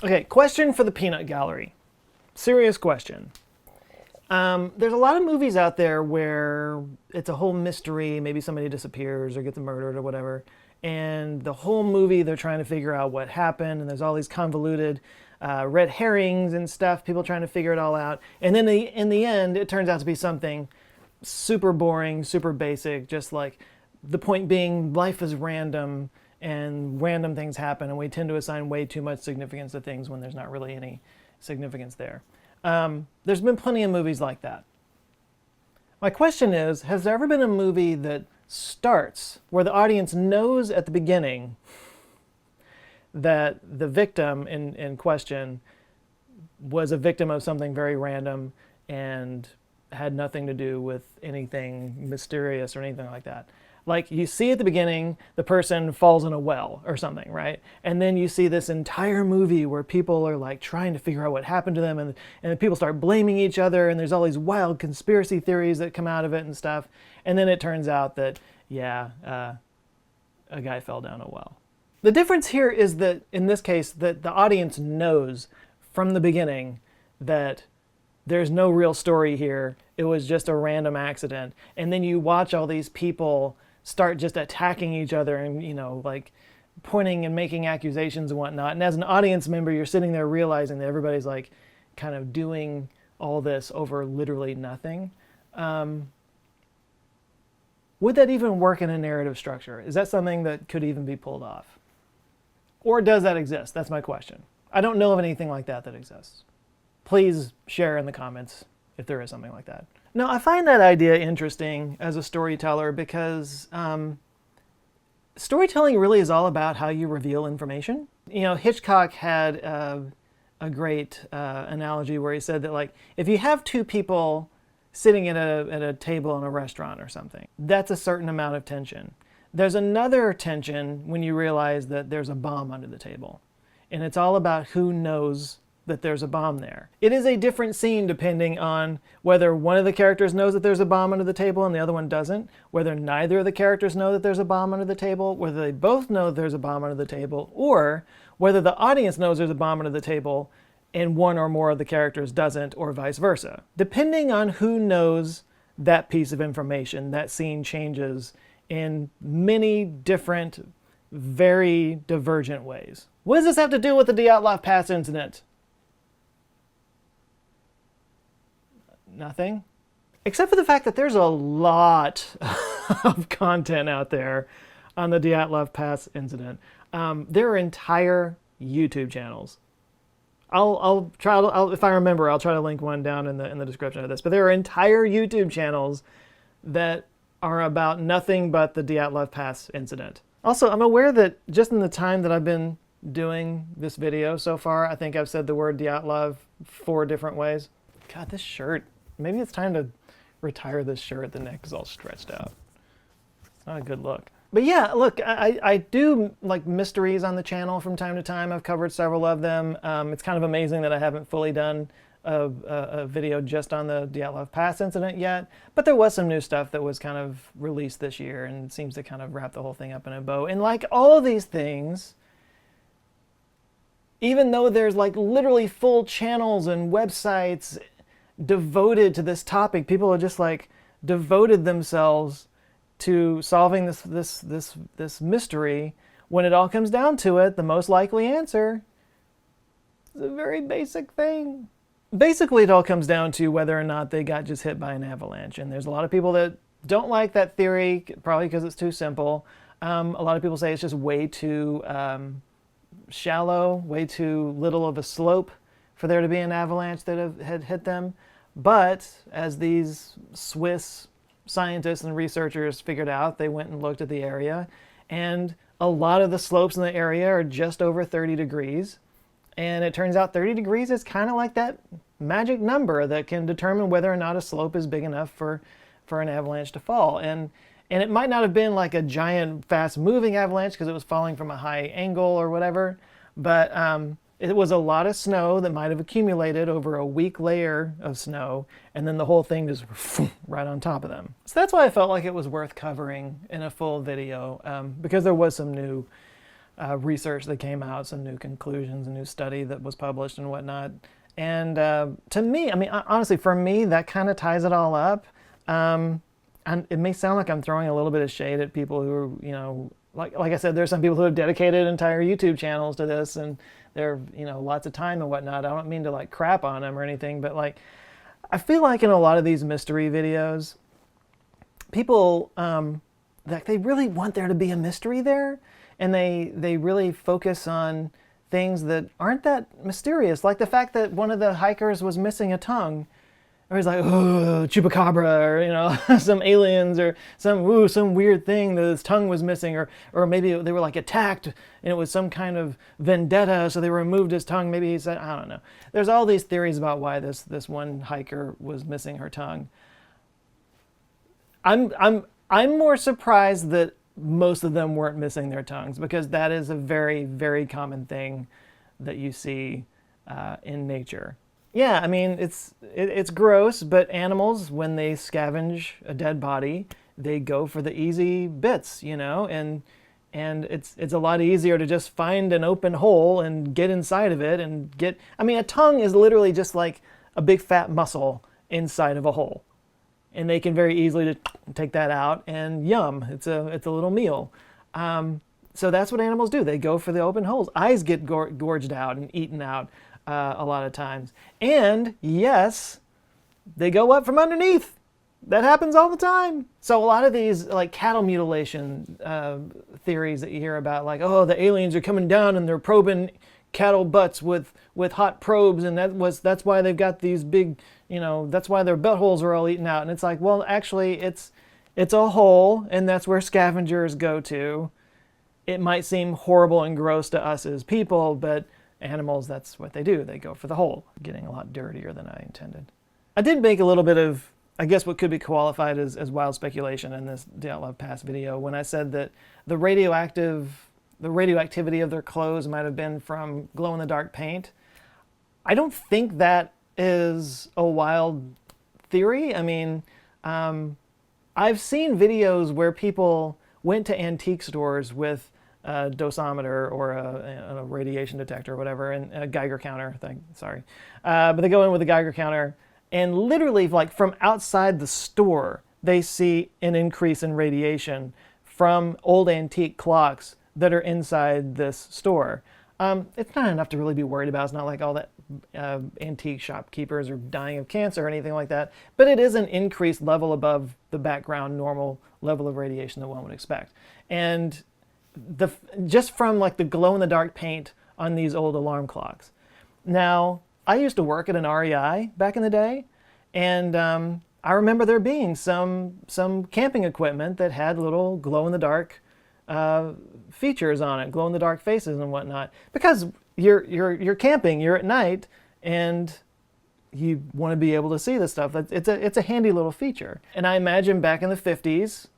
Okay, question for the peanut gallery. Serious question. There's a lot of movies out there where it's a whole mystery. Maybe somebody disappears or gets murdered or whatever. And the whole movie, they're trying to figure out what happened. And there's all these convoluted red herrings and stuff, people trying to figure it all out. And then in the end, it turns out to be something super boring, super basic, just like the point being life is random and random things happen. And we tend to assign way too much significance to things when there's not really any significance there. There's been plenty of movies like that. My question is, has there ever been a movie that starts where the audience knows at the beginning that the victim in question was a victim of something very random and had nothing to do with anything mysterious or anything like that? Like, you see at the beginning, the person falls in a well or something, right? And then you see this entire movie where people are like trying to figure out what happened to them, and people start blaming each other, and there's all these wild conspiracy theories that come out of it and stuff. And then it turns out that, yeah, a guy fell down a well. The difference here is that, in this case, that the audience knows from the beginning that there's no real story here. It was just a random accident. And then you watch all these people start just attacking each other and, you know, like pointing and making accusations and whatnot. And as an audience member, you're sitting there realizing that everybody's like kind of doing all this over literally nothing. Would that even work in a narrative structure? Is that something that could even be pulled off? Or does that exist? That's my question. I don't know of anything like that exists. Please share in the comments if there is something like that. Now, I find that idea interesting as a storyteller because storytelling really is all about how you reveal information. You know, Hitchcock had a great analogy where he said that, like, if you have two people sitting at a table in a restaurant or something, that's a certain amount of tension. There's another tension when you realize that there's a bomb under the table. And it's all about who knows that there's a bomb there. It is a different scene depending on whether one of the characters knows that there's a bomb under the table and the other one doesn't, whether neither of the characters know that there's a bomb under the table, whether they both know that there's a bomb under the table, or whether the audience knows there's a bomb under the table and one or more of the characters doesn't, or vice versa. Depending on who knows that piece of information, that scene changes in many different, very divergent ways. What does this have to do with the Dyatlov Pass incident? Nothing. Except for the fact that there's a lot of content out there on the Dyatlov Pass incident. There are entire YouTube channels. I'll try to, if I remember, I'll try to link one down in the description of this. But there are entire YouTube channels that are about nothing but the Dyatlov Pass incident. Also, I'm aware that just in the time that I've been doing this video so far, I think I've said the word Dyatlov 4 different ways. God, this shirt. Maybe it's time to retire this shirt. The neck is all stretched out. It's not a good look. But yeah, look, I do like mysteries on the channel from time to time. I've covered several of them. It's kind of amazing that I haven't fully done a video just on the Dyatlov Pass incident yet. But there was some new stuff that was kind of released this year and seems to kind of wrap the whole thing up in a bow. And like all of these things, even though there's like literally full channels and websites devoted to this topic, people are just like devoted themselves to solving this mystery. When it all comes down to it, the most likely answer is a very basic thing. Basically, it all comes down to whether or not they got just hit by an avalanche. And there's a lot of people that don't like that theory, probably because it's too simple. A lot of people say it's just way too shallow, way too little of a slope for there to be an avalanche that had hit them. But as these Swiss scientists and researchers figured out, they went and looked at the area, and a lot of the slopes in the area are just over 30 degrees. And it turns out 30 degrees is kind of like that magic number that can determine whether or not a slope is big enough for an avalanche to fall. And it might not have been like a giant fast-moving avalanche because it was falling from a high angle or whatever, but it was a lot of snow that might have accumulated over a weak layer of snow, and then the whole thing just right on top of them. So that's why I felt like it was worth covering in a full video, because there was some new research that came out, some new conclusions, a new study that was published and whatnot. And to me, I mean, honestly, for me, that kind of ties it all up. And it may sound like I'm throwing a little bit of shade at people who are, like I said, there's some people who have dedicated entire YouTube channels to this, and they're, lots of time and whatnot. I don't mean to like crap on them or anything, but like, I feel like in a lot of these mystery videos, people, like they really want there to be a mystery there, and they really focus on things that aren't that mysterious, like the fact that one of the hikers was missing a tongue. Or he's like, oh, chupacabra, or, some aliens, or some weird thing that his tongue was missing, or maybe they were like attacked and it was some kind of vendetta, so they removed his tongue. Maybe he said, I don't know. There's all these theories about why this one hiker was missing her tongue. I'm more surprised that most of them weren't missing their tongues, because that is a very, very common thing that you see in nature. Yeah, I mean, it's gross, but animals, when they scavenge a dead body, they go for the easy bits, and it's a lot easier to just find an open hole and get inside of it and get. I mean, a tongue is literally just like a big fat muscle inside of a hole, and they can very easily just take that out and yum, it's a little meal. So that's what animals do. They go for the open holes. Eyes get gorged out and eaten out. A lot of times. And yes, they go up from underneath. That happens all the time. So a lot of these like cattle mutilation theories that you hear about, like, oh, the aliens are coming down and they're probing cattle butts with hot probes, and that's why they've got these big, that's why their buttholes are all eaten out. And it's like, well, actually it's a hole, and that's where scavengers go to. It might seem horrible and gross to us as people, but animals, that's what they do. They go for the hole. Getting a lot dirtier than I intended. I did make a little bit of, I guess, what could be qualified as wild speculation in this Dyatlov Pass video when I said that the radioactivity of their clothes might have been from glow-in-the-dark paint. I don't think that is a wild theory. I mean, I've seen videos where people went to antique stores with a dosimeter or a radiation detector or whatever, and a Geiger counter thing, sorry. But they go in with a Geiger counter, and literally, like, from outside the store, they see an increase in radiation from old antique clocks that are inside this store. It's not enough to really be worried about. It's not like all that antique shopkeepers are dying of cancer or anything like that, but it is an increased level above the background normal level of radiation that one would expect. And just from like the glow-in-the-dark paint on these old alarm clocks. Now, I used to work at an REI back in the day, and I remember there being some camping equipment that had little glow-in-the-dark features on it, glow-in-the-dark faces and whatnot, because you're camping, you're at night, and you want to be able to see this stuff. It's a handy little feature. And I imagine back in the 50s,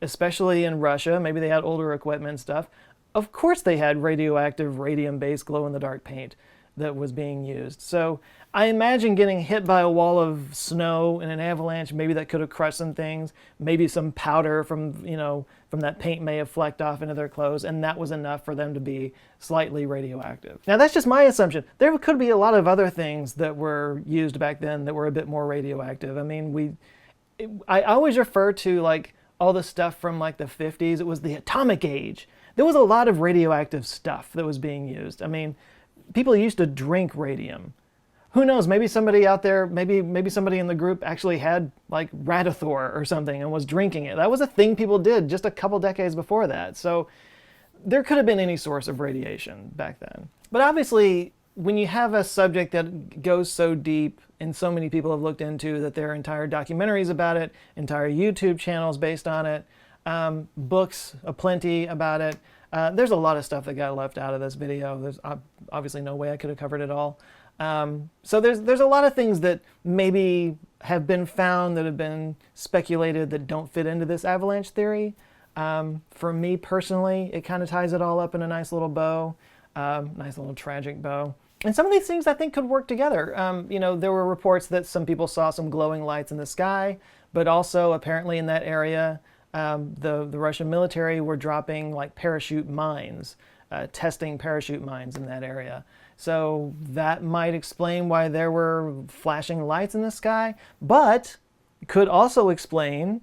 especially in Russia, maybe they had older equipment and stuff. Of course they had radioactive, radium-based glow-in-the-dark paint that was being used. So I imagine getting hit by a wall of snow in an avalanche, maybe that could have crushed some things. Maybe some powder from that paint may have flecked off into their clothes, and that was enough for them to be slightly radioactive. Now that's just my assumption. There could be a lot of other things that were used back then that were a bit more radioactive. I mean, I always refer to like all the stuff from like the 50s. It was the atomic age. There was a lot of radioactive stuff that was being used. I mean, people used to drink radium. Who knows, maybe somebody out there, maybe somebody in the group actually had like Radithor or something and was drinking it. That was a thing people did just a couple decades before that. So there could have been any source of radiation back then. But obviously, when you have a subject that goes so deep and so many people have looked into that there are entire documentaries about it, entire YouTube channels based on it, books aplenty about it, there's a lot of stuff that got left out of this video. There's obviously no way I could have covered it all. So there's a lot of things that maybe have been found that have been speculated that don't fit into this avalanche theory. For me personally, it kind of ties it all up in a nice little bow, nice little tragic bow. And some of these things I think could work together. There were reports that some people saw some glowing lights in the sky, but also apparently in that area, the Russian military were dropping like parachute mines testing parachute mines in that area. So that might explain why there were flashing lights in the sky, but could also explain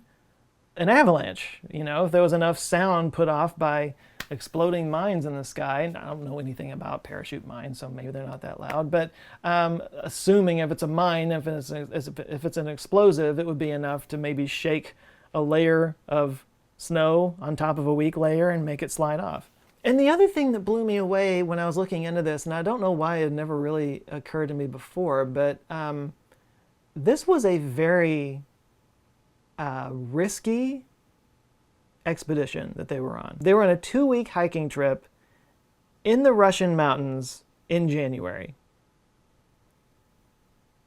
an avalanche. You know, if there was enough sound put off by exploding mines in the sky. And I don't know anything about parachute mines, so maybe they're not that loud. But assuming if it's a mine, if it's an explosive, it would be enough to maybe shake a layer of snow on top of a weak layer and make it slide off. And the other thing that blew me away when I was looking into this, and I don't know why it never really occurred to me before, but this was a very risky expedition that they were on. They were on a 2-week hiking trip in the Russian mountains in January.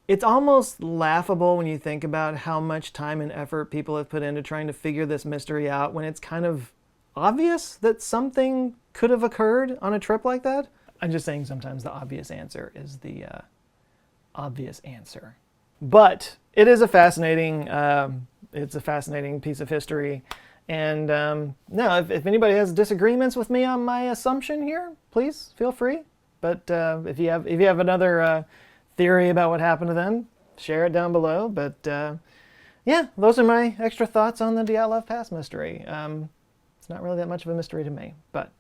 It's almost laughable when you think about how much time and effort people have put into trying to figure this mystery out when it's kind of obvious that something could have occurred on a trip like that. I'm just saying sometimes the obvious answer is the obvious answer. But it is a fascinating, it's a fascinating piece of history. And no, if anybody has disagreements with me on my assumption here, please feel free. But if you have another theory about what happened to them, share it down below. But yeah, those are my extra thoughts on the Dyatlov Pass mystery. It's not really that much of a mystery to me, but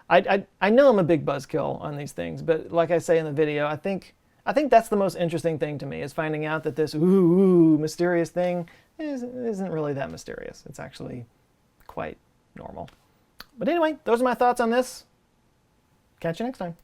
I know I'm a big buzzkill on these things. But like I say in the video, I think that's the most interesting thing to me, is finding out that this mysterious thing isn't really that mysterious. It's actually quite normal. But anyway, those are my thoughts on this. Catch you next time.